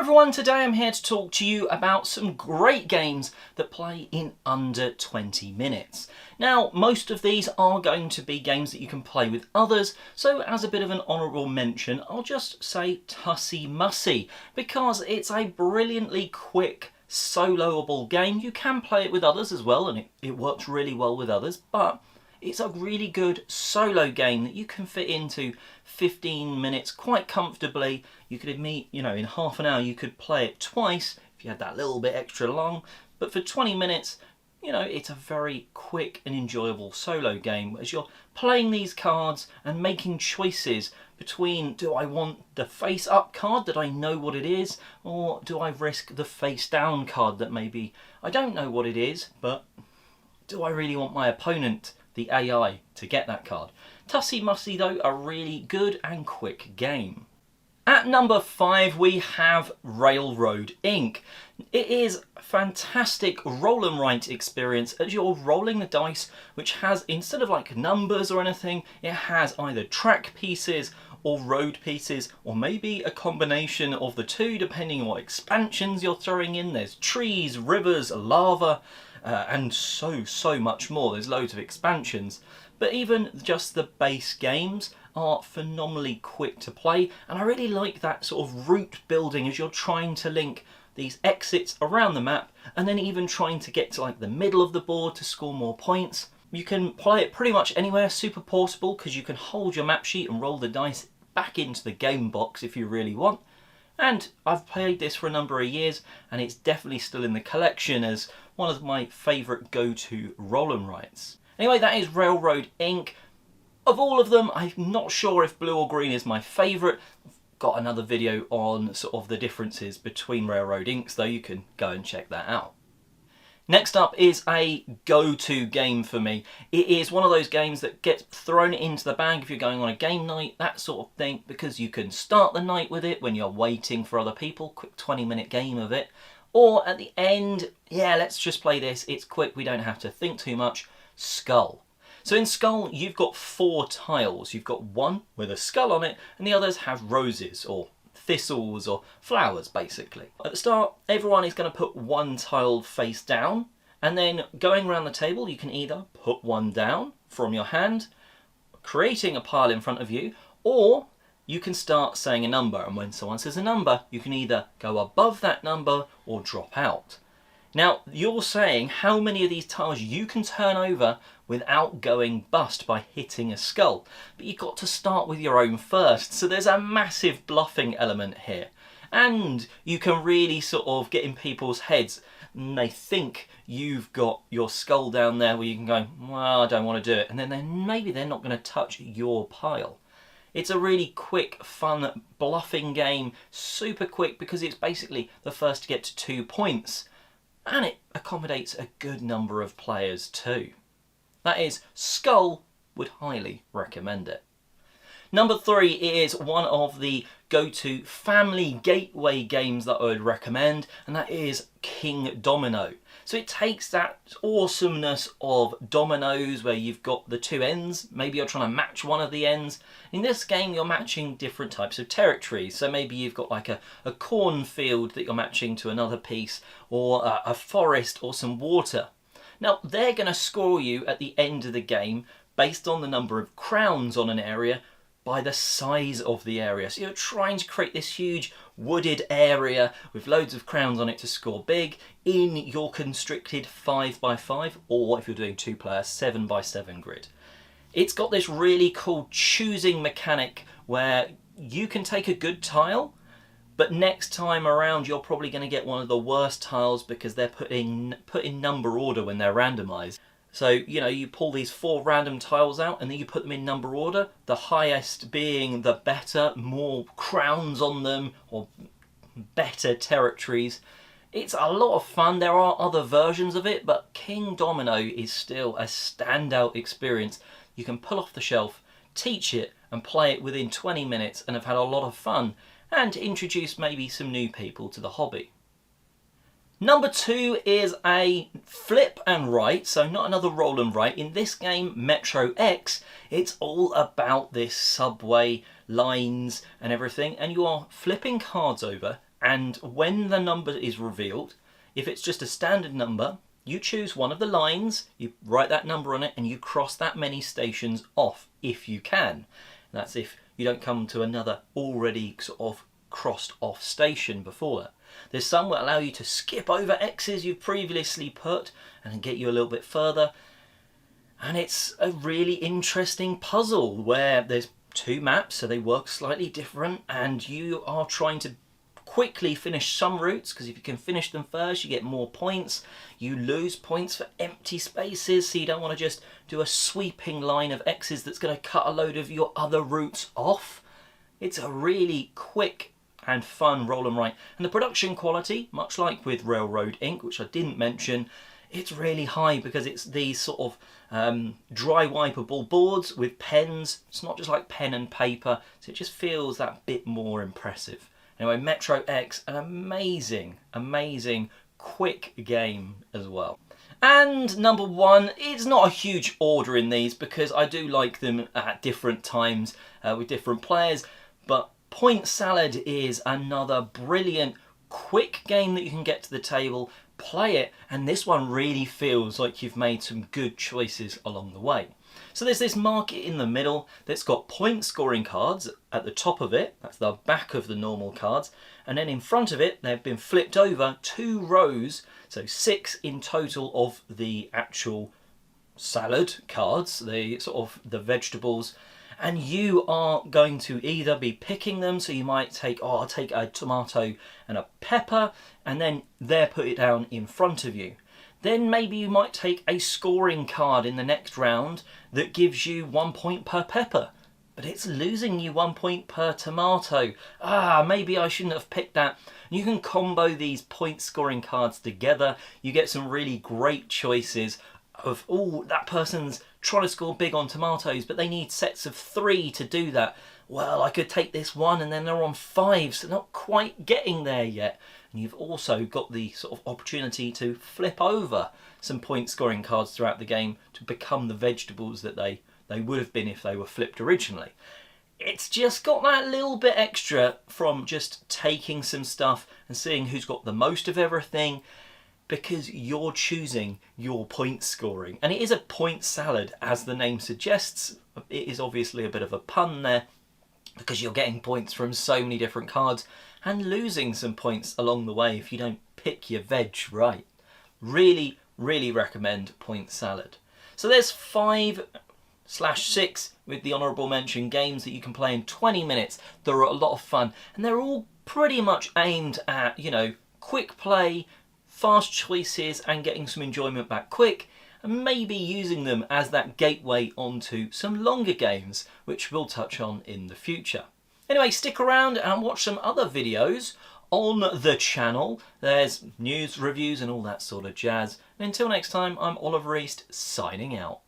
everyone, today I'm here to talk to you about some great games that play in under 20 minutes. Now, most of these are going to be games that you can play with others, so as a bit of an honourable mention, I'll just say Tussie Mussie, because it's a brilliantly quick, soloable game. You can play it with others as well, and it works really well with others, but it's a really good solo game that you can fit into 15 minutes quite comfortably. You could meet, in half an hour you could play it twice if you had that little bit extra long, but for 20 minutes, it's a very quick and enjoyable solo game as you're playing these cards and making choices between, do I want the face up card that I know what it is, or do I risk the face down card that maybe I don't know what it is, but do I really want my opponent, the AI, to get that card? Tussie Mussie, though, a really good and quick game. At number 5 we have Railroad Ink. It is a fantastic roll and write experience as you're rolling the dice, which has, instead of like numbers or anything, it has either track pieces or road pieces, or maybe a combination of the two depending on what expansions you're throwing in. There's trees, rivers, lava, and so much more. There's loads of expansions, but even just the base games are phenomenally quick to play, and I really like that sort of route building as you're trying to link these exits around the map and then even trying to get to like the middle of the board to score more points. You can play it pretty much anywhere, super portable because you can hold your map sheet and roll the dice back into the game box if you really want. And I've played this for a number of years and it's definitely still in the collection as one of my favourite go-to roll and writes. Anyway, that is Railroad Ink. Of all of them, I'm not sure if blue or green is my favourite. I've got another video on sort of the differences between Railroad Inks, though you can go and check that out. Next up is a go-to game for me. It is one of those games that gets thrown into the bag if you're going on a game night, that sort of thing, because you can start the night with it when you're waiting for other people, quick 20-minute game of it. Or at the end, yeah, let's just play this, it's quick, we don't have to think too much. Skull. So in Skull, you've got 4 tiles. You've got one with a skull on it, and the others have roses, or thistles, or flowers, basically. At the start, everyone is going to put one tile face down, and then going around the table, you can either put one down from your hand, creating a pile in front of you, or you can start saying a number, and when someone says a number, you can either go above that number or drop out. Now, you're saying how many of these tiles you can turn over without going bust by hitting a skull. But you've got to start with your own first, so there's a massive bluffing element here. And you can really sort of get in people's heads, and they think you've got your skull down there where you can go, well, I don't want to do it. And then maybe they're not going to touch your pile. It's a really quick, fun, bluffing game, super quick because it's basically the first to get to 2 points. And it accommodates a good number of players too. That is, Skull, would highly recommend it. Number 3 is one of the go-to family gateway games that I would recommend, and that is King Domino. So it takes that awesomeness of dominoes where you've got the 2 ends, maybe you're trying to match one of the ends. In this game you're matching different types of territories, so maybe you've got like a cornfield that you're matching to another piece, or a forest or some water. Now they're going to score you at the end of the game based on the number of crowns on an area by the size of the area. So you're trying to create this huge wooded area with loads of crowns on it to score big in your constricted 5x5, or if you're doing 2-player, 7x7 grid. It's got this really cool choosing mechanic where you can take a good tile, but next time around you're probably going to get one of the worst tiles because they're put in number order when they're randomized. So, you pull these 4 random tiles out and then you put them in number order, the highest being the better, more crowns on them, or better territories. It's a lot of fun. There are other versions of it, but King Domino is still a standout experience. You can pull off the shelf, teach it, and play it within 20 minutes and have had a lot of fun, and introduce maybe some new people to the hobby. Number 2 is a flip and write, so not another roll and write. In this game, Metro X, it's all about this subway lines and everything, and you are flipping cards over and when the number is revealed, if it's just a standard number, you choose one of the lines, you write that number on it, and you cross that many stations off if you can. And that's if you don't come to another already sort of crossed off station before that. There's some that allow you to skip over X's you've previously put and get you a little bit further. And it's a really interesting puzzle where there's two maps, so they work slightly different, and you are trying to quickly finish some routes, because if you can finish them first you get more points. You lose points for empty spaces, so you don't want to just do a sweeping line of X's that's going to cut a load of your other routes off. It's a really quick and fun roll and write, and the production quality, much like with Railroad Ink, which I didn't mention, it's really high because it's these sort of dry wipeable boards with pens. It's not just like pen and paper, so it just feels that bit more impressive. Anyway, Metro X, an amazing, amazing, quick game as well. And number one, it's not a huge order in these because I do like them at different times with different players, but Point Salad is another brilliant, quick game that you can get to the table, play it, and this one really feels like you've made some good choices along the way. So there's this market in the middle that's got point scoring cards at the top of it, that's the back of the normal cards, and then in front of it they've been flipped over 2 rows, so 6 in total of the actual salad cards, the sort of the vegetables, and you are going to either be picking them, so you might take, oh, I'll take a tomato and a pepper, and then there put it down in front of you. Then maybe you might take a scoring card in the next round that gives you 1 point per pepper, but it's losing you 1 point per tomato. Maybe I shouldn't have picked that. You can combo these point scoring cards together. You get some really great choices of, oh, that person's trying to score big on tomatoes, but they need sets of 3 to do that. Well, I could take this one and then they're on 5, so not quite getting there yet. And you've also got the sort of opportunity to flip over some point scoring cards throughout the game to become the vegetables that they would have been if they were flipped originally. It's just got that little bit extra from just taking some stuff and seeing who's got the most of everything, because you're choosing your point scoring. And it is a point salad, as the name suggests. It is obviously a bit of a pun there, because you're getting points from so many different cards and losing some points along the way if you don't pick your veg right. Really, really recommend Point Salad. So there's 5/6 with the honourable mention games that you can play in 20 minutes. They're a lot of fun, and they're all pretty much aimed at, you know, quick play, fast choices, and getting some enjoyment back quick, and maybe using them as that gateway onto some longer games, which we'll touch on in the future. Anyway, stick around and watch some other videos on the channel. There's news, reviews, and all that sort of jazz. And until next time, I'm Oliver East, signing out.